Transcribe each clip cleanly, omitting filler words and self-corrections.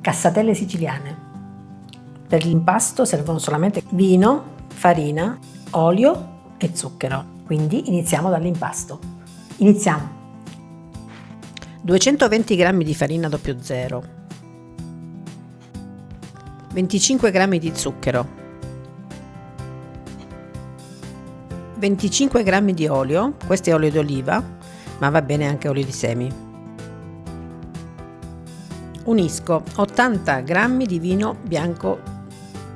Cassatelle siciliane. Per l'impasto servono solamente vino, farina, olio e zucchero. Quindi iniziamo dall'impasto. Iniziamo. 220 g di farina 00, 25 g di zucchero, 25 g di olio, questo è olio d'oliva, ma va bene anche olio di semi. Unisco 80 g di vino bianco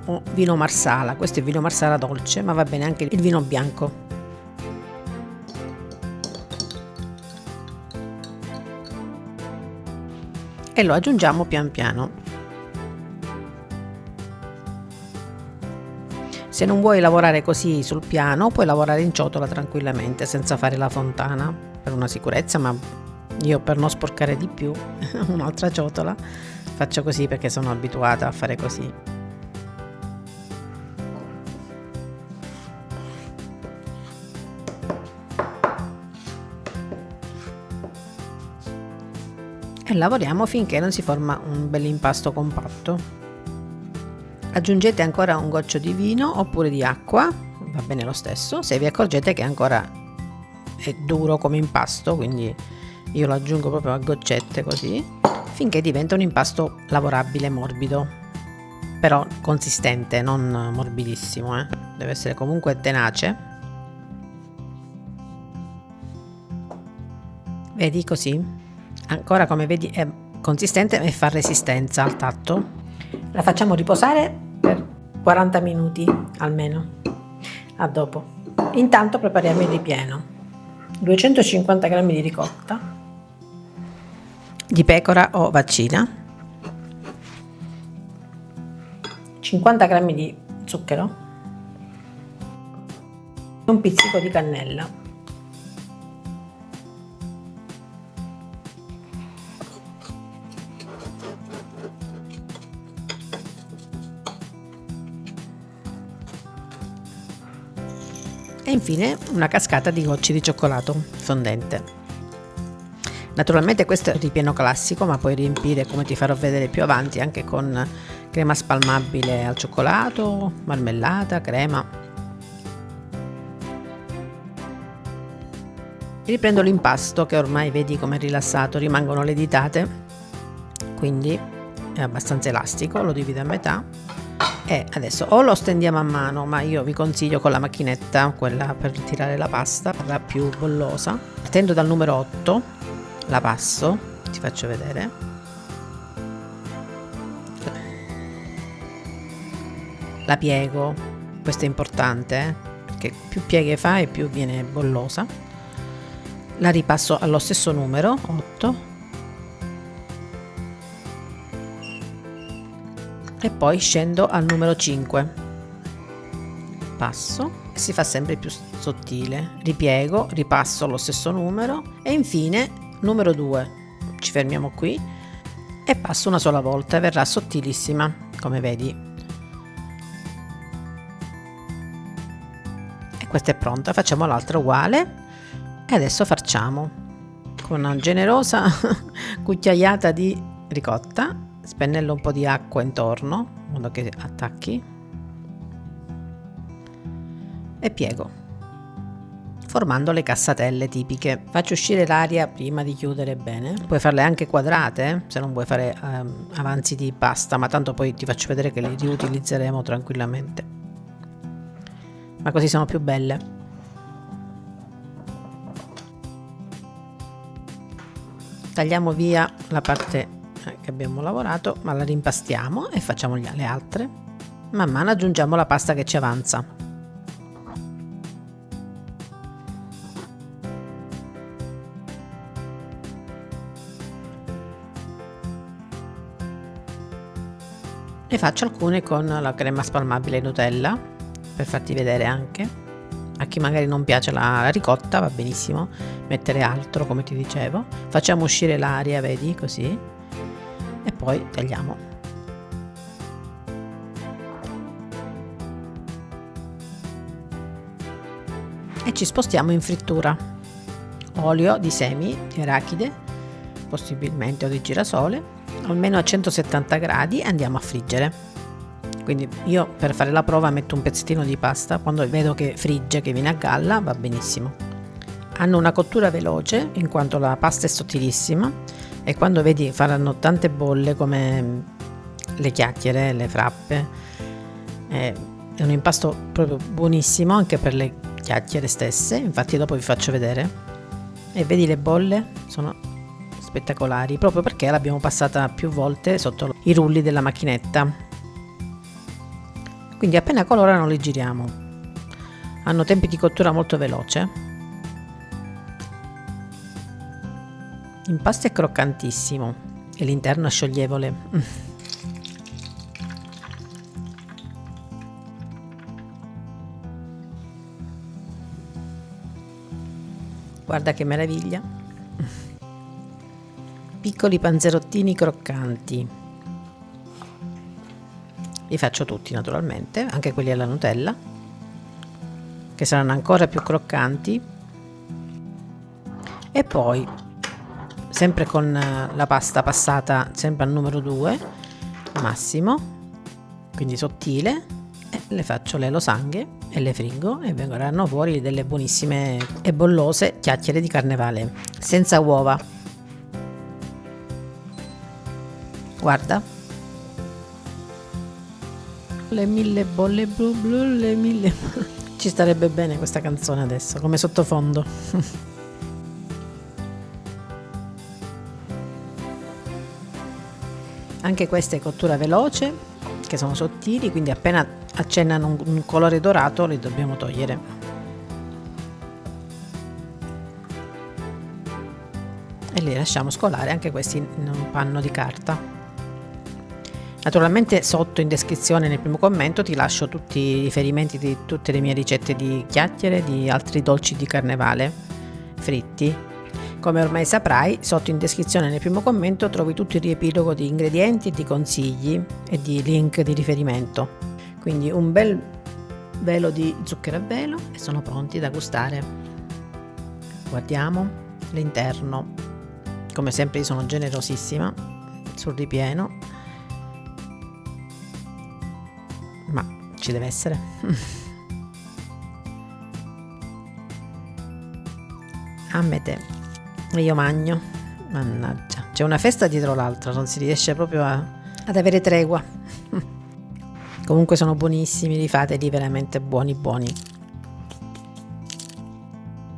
o vino marsala, questo è vino marsala dolce, ma va bene anche il vino bianco. E lo aggiungiamo pian piano. Se non vuoi lavorare così sul piano, puoi lavorare in ciotola tranquillamente senza fare la fontana, per una sicurezza, ma io per non sporcare di più un'altra ciotola faccio così perché sono abituata a fare così. E lavoriamo finché non si forma un bel impasto compatto. Aggiungete ancora un goccio di vino oppure di acqua, va bene lo stesso, se vi accorgete che ancora è duro come impasto, quindi io lo aggiungo proprio a goccette così, finché diventa un impasto lavorabile, morbido, però consistente, non morbidissimo, deve essere comunque tenace. Vedi così? Ancora come vedi è consistente e fa resistenza al tatto. La facciamo riposare per 40 minuti almeno. A dopo. Intanto prepariamo il ripieno. 250 g di ricotta, di pecora o vaccina, 50 g di zucchero, un pizzico di cannella, e infine una cascata di gocce di cioccolato fondente. Naturalmente questo è il ripieno classico, ma puoi riempire, come ti farò vedere più avanti, anche con crema spalmabile al cioccolato, marmellata, crema. Riprendo l'impasto che ormai vedi come è rilassato, rimangono le ditate, quindi è abbastanza elastico, lo divido a metà e adesso o lo stendiamo a mano, ma io vi consiglio con la macchinetta, quella per tirare la pasta, la più bollosa. Partendo dal numero 8 la passo, ti faccio vedere. La piego, questo è importante, perché più pieghe fai più viene bollosa. La ripasso allo stesso numero, 8, e poi scendo al numero 5, passo e si fa sempre più sottile, ripiego, ripasso allo stesso numero e infine numero 2, ci fermiamo qui e passo una sola volta e verrà sottilissima, come vedi. E questa è pronta, facciamo l'altra uguale e adesso facciamo con una generosa cucchiaiata di ricotta, spennello un po' di acqua intorno in modo che attacchi e piego, formando le cassatelle tipiche. Faccio uscire l'aria prima di chiudere bene. Puoi farle anche quadrate se non vuoi fare avanzi di pasta, ma tanto poi ti faccio vedere che le riutilizzeremo tranquillamente, ma così sono più belle. Tagliamo via la parte che abbiamo lavorato, ma la rimpastiamo e facciamo le altre. Man mano aggiungiamo la pasta che ci avanza. Ne faccio alcune con la crema spalmabile Nutella per farti vedere anche. A chi magari non piace la ricotta va benissimo mettere altro, come ti dicevo. Facciamo uscire l'aria, vedi, così, e poi tagliamo. E ci spostiamo in frittura. Olio di semi di arachide, possibilmente, o di girasole. almeno a 170 gradi e andiamo a friggere. Quindi io per fare la prova metto un pezzettino di pasta, quando vedo che frigge, che viene a galla, va benissimo. Hanno una cottura veloce in quanto la pasta è sottilissima e quando vedi faranno tante bolle come le chiacchiere, le frappe. È un impasto proprio buonissimo anche per le chiacchiere stesse, infatti dopo vi faccio vedere. E vedi le bolle? Sono spettacolari, proprio perché l'abbiamo passata più volte sotto i rulli della macchinetta. Quindi appena colorano li giriamo. Hanno tempi di cottura molto veloce. L'impasto è croccantissimo e l'interno è scioglievole. Guarda che meraviglia. Piccoli panzerottini croccanti. Li faccio tutti naturalmente, anche quelli alla Nutella, che saranno ancora più croccanti. E poi, sempre con la pasta passata sempre al numero 2, massimo, quindi sottile, e le faccio le losanghe e le friggo e verranno fuori delle buonissime e bollose chiacchiere di carnevale, senza uova. Guarda. Le 1000 bolle blu blu, le 1000. Ci starebbe bene questa canzone adesso come sottofondo. Anche queste cottura veloce, che sono sottili, quindi appena accennano un colore dorato li dobbiamo togliere. E li lasciamo scolare anche questi in un panno di carta. Naturalmente sotto in descrizione nel primo commento ti lascio tutti i riferimenti di tutte le mie ricette di chiacchiere, di altri dolci di carnevale fritti. Come ormai saprai, sotto in descrizione nel primo commento trovi tutto il riepilogo di ingredienti, di consigli e di link di riferimento. Quindi un bel velo di zucchero a velo e sono pronti da gustare. Guardiamo l'interno. Come sempre io sono generosissima sul ripieno. Ma ci deve essere. Ammete, io magno, mannaggia, c'è una festa dietro l'altra, non si riesce proprio ad avere tregua. Comunque sono buonissimi, rifateli, veramente buoni buoni.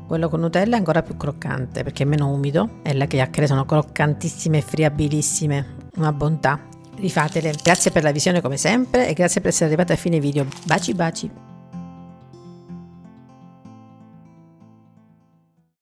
Quello con Nutella è ancora più croccante perché è meno umido e le chiacchiere sono croccantissime e friabilissime, una bontà. Rifatele. Grazie per la visione come sempre e grazie per essere arrivati a fine video. Baci baci.